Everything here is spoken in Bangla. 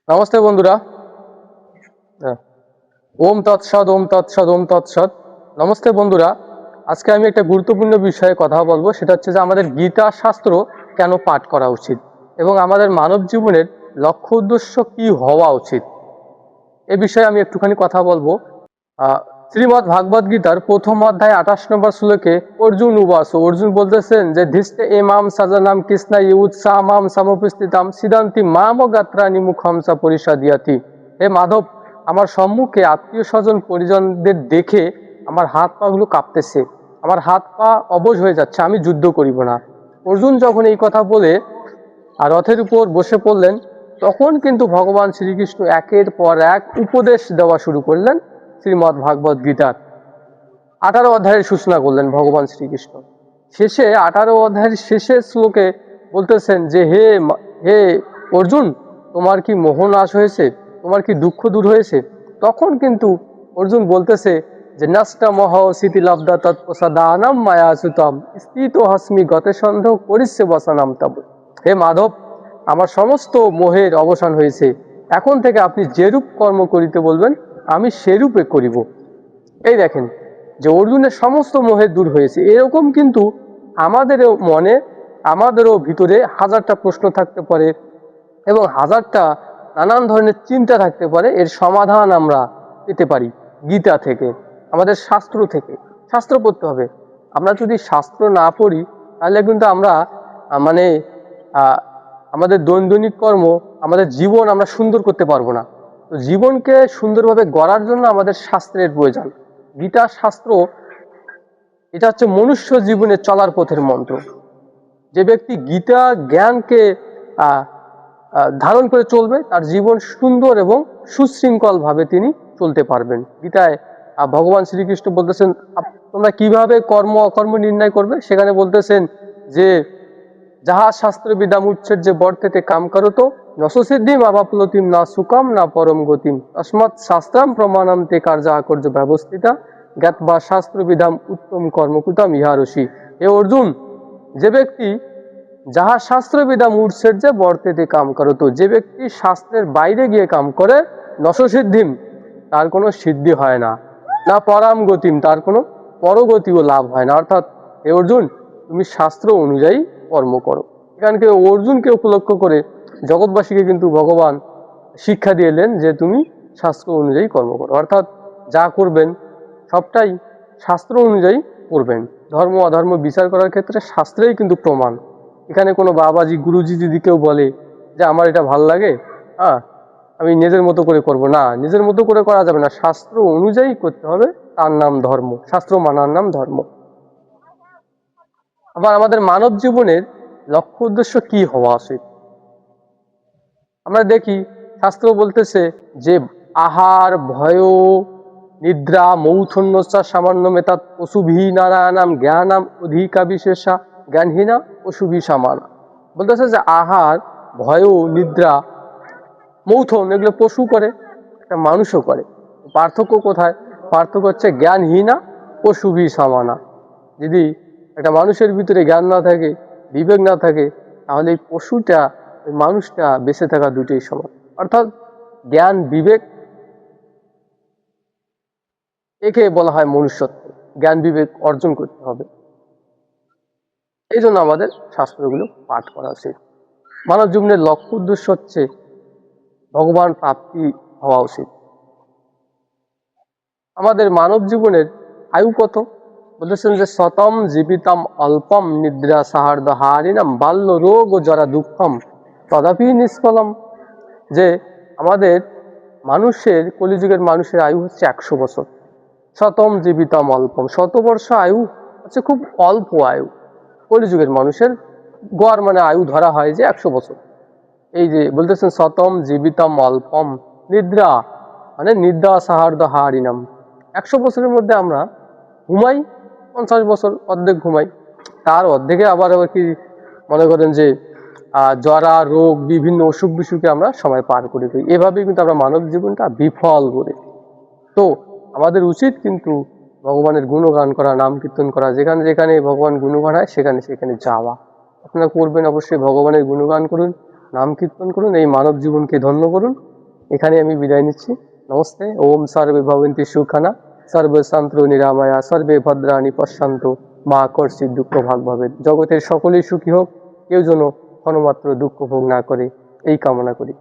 নমস্তে বন্ধুরা। হ্যাঁ, ওম তৎসৎ ওম তৎসৎ ওম তৎসৎ। নমস্তে বন্ধুরা, আজকে আমি একটা গুরুত্বপূর্ণ বিষয়ে কথা বলবো। সেটা হচ্ছে যে আমাদের গীতা শাস্ত্র কেন পাঠ করা উচিত এবং আমাদের মানব জীবনের লক্ষ্য উদ্দেশ্য কি হওয়া উচিত, এ বিষয়ে আমি একটুখানি কথা বলবো। শ্রীমদ্ ভাগবত গীতার প্রথম অধ্যায় 28 নম্বর শ্লোকে অর্জুন উবাস, অর্জুন বলতেছেন যে ধিষ্টে এমাম সাজানাম কৃষ্ণা ইউৎসামাম সমুপস্থিতাম সিদ্ধান্তি মাম গাত্রানি মুখমসা পরিষদিয়াতি। হে মাধব, আমার সম্মুখে আত্মীয় স্বজন পরিজনদের দেখে আমার হাত পা গুলো কাঁপতেছে, আমার হাত পা অবশ হয়ে যাচ্ছে, আমি যুদ্ধ করিব না। অর্জুন যখন এই কথা বলে আর রথের উপর বসে পড়লেন, তখন কিন্তু ভগবান শ্রীকৃষ্ণ একের পর এক উপদেশ দেওয়া শুরু করলেন। শ্রীমদ্ ভাগবত গীতার 18 অধ্যায়ের সূচনা করলেন ভগবান শ্রীকৃষ্ণ। শেষে 18 অধ্যায়ের শেষের শ্লোকে বলতেছেন যে হে অর্জুন, তোমার কি মোহ নাশ হয়েছে, তোমার কি দুঃখ দূর হয়েছে? তখন কিন্তু অর্জুন বলতেছে যে নষ্টা মহ স্মৃতিলব্ধা তৎপ্রসাদানাম মায়া সুতম স্থিত হস্মি গতে সন্দেহ করিচ্ছে বসানাম তব। হে মাধব, আমার সমস্ত মোহের অবসান হয়েছে, এখন থেকে আপনি যেরূপ কর্ম করিতে বলবেন আমি সেরূপে করিব। এই দেখেন যে অর্জুনের সমস্ত মোহের দূর হয়েছে। এরকম কিন্তু আমাদেরও মনে, আমাদেরও ভিতরে হাজারটা প্রশ্ন থাকতে পারে এবং হাজারটা নানান ধরনের চিন্তা থাকতে পারে। এর সমাধান আমরা পেতে পারি গীতা থেকে, আমাদের শাস্ত্র থেকে। শাস্ত্র পড়তে হবে। আমরা যদি শাস্ত্র না পড়ি তাহলে কিন্তু আমরা মানে আমাদের দৈনন্দিন কর্ম, আমাদের জীবন আমরা সুন্দর করতে পারবো না। তো জীবনকে সুন্দরভাবে গড়ার জন্য আমাদের শাস্ত্রের প্রয়োজন। গীতা শাস্ত্র এটা হচ্ছে মনুষ্য জীবনে চলার পথের মন্ত্র। যে ব্যক্তি গীতা জ্ঞানকে ধারণ করে চলবে, তার জীবন সুন্দর এবং সুশৃঙ্খল ভাবে তিনি চলতে পারবেন। গীতায় ভগবান শ্রীকৃষ্ণ বলতেছেন তোমরা কিভাবে কর্ম অকর্ম নির্ণয় করবে। সেখানে বলতেছেন যে যাহা শাস্ত্র বিদাম উচ্ছেদ যে বর্তেতে কাম করো তো নসিদ্ধিম আবাপ্লতিম না সুকাম না পরম গতিম তস্মাৎ শাস্ত্রাম প্রমাণাম তে কার্য আকর্য ব্যবস্থিতা জ্ঞাত বা শাস্ত্র বিধাম উত্তম কর্মকুতাম ইহারসি। হে অর্জুন, যে ব্যক্তি যাহা শাস্ত্র বিধাম উচ্ছেদ যে বর্তেতে কাম করো তো, যে ব্যক্তি শাস্ত্রের বাইরে গিয়ে কাম করে নসিদ্ধিম, তার কোনো সিদ্ধি হয় না, না পরাম গতিম, তার কোনো পরগতিও লাভ হয় না। অর্থাৎ হে অর্জুন, তুমি শাস্ত্র অনুযায়ী কর্ম করো। এখানকে অর্জুনকে উপলক্ষ করে জগৎবাসীকে কিন্তু ভগবান শিক্ষা দিলেন যে তুমি শাস্ত্র অনুযায়ী কর্ম করো। অর্থাৎ যা করবেন সবটাই শাস্ত্র অনুযায়ী করবেন। ধর্ম অধর্ম বিচার করার ক্ষেত্রে শাস্ত্রেই কিন্তু প্রমাণ। এখানে কোনো বাবাজি গুরুজি যদি কেউ বলে যে আমার এটা ভাল লাগে, আমি নিজের মতো করে করব না, নিজের মতো করে করা যাবে না, শাস্ত্র অনুযায়ী করতে হবে। তার নাম ধর্ম, শাস্ত্র মানার নাম ধর্ম। আবার আমাদের মানব জীবনের লক্ষ্য উদ্দেশ্য কি হওয়া উচিত আমরা দেখি। শাস্ত্র বলতেছে যে আহার ভয় নিদ্রা মৌথন্যচা সামান্য মেতাৎ পশুভি নারায়ণাম জ্ঞানাম অধিকা বিশেষা জ্ঞানহীনা পশুভি সামানা। বলতেছে যে আহার ভয় নিদ্রা মৌথন এগুলো পশু করে, একটা মানুষও করে। পার্থক্য কোথায়? পার্থক্য হচ্ছে জ্ঞানহীনা পশুভি সামানা। যদি একটা মানুষের ভিতরে জ্ঞান না থাকে, বিবেক না থাকে, তাহলে এই পশুটা ওই মানুষটা বেঁচে থাকা দুটোই সমান। অর্থাৎ জ্ঞান বিবেক একে বলা হয় মনুষ্যত্ব। জ্ঞান বিবেক অর্জন করতে হবে। এই জন্য আমাদের শাস্ত্রগুলো পাঠ করা উচিত। মানব জীবনের লক্ষ্য উদ্দেশ্য হচ্ছে ভগবান প্রাপ্তি হওয়া উচিত। আমাদের মানব জীবনের আয়ু কত? বলেছেন যে শতম জীবিতম অল্পম নিদ্রা সাহার্দ হারিনাম বাল্য রোগ ও জরা দুঃখম তদাপি নিষ্ফলম। যে আমাদের মানুষের, কলিযুগের মানুষের আয়ু হচ্ছে 100 বছর। শতম জীবিতম অল্পম, 100 বর্ষ আয়ু হচ্ছে খুব অল্প আয়ু। কলিযুগের মানুষের গড় মানে আয়ু ধরা হয় যে 100 বছর। এই যে বলতেছেন শতম জীবিতম অল্পম নিদ্রা মানে নিদ্রা সাহার্দ হারিনাম, 100 বছরের মধ্যে আমরা ঘুমাই 50 বছর, অর্ধেক ঘুমাই। তার অর্ধেকে আবার কি মনে করেন যে জরা রোগ বিভিন্ন অসুখ বিসুখে আমরা সময় পার করে দিই। এভাবেই কিন্তু আমরা মানব জীবনটা বিফল করে। তো আমাদের উচিত কিন্তু ভগবানের গুণগান করা, নাম কীর্তন করা। যেখানে যেখানে ভগবান গুণগান হয় সেখানে সেখানে যাওয়া। আপনারা করবেন, অবশ্যই ভগবানের গুণগান করুন, নাম কীর্তন করুন, এই মানব জীবনকে ধন্য করুন। এখানে আমি বিদায় নিচ্ছি। নমস্তে। ওম সর্বে ভবন্তি সুখানা, সর্বে শান্তু নিরাময়া, সর্বে ভদ্রাণি পশ্যন্তু, মা কর্ষিত দুঃখ ভাগ ভবেৎ। জগতের সকলেই সুখী হোক, কেউ যেন ক্ষণমাত্র দুঃখ ভোগ না করে, এই কামনা করি।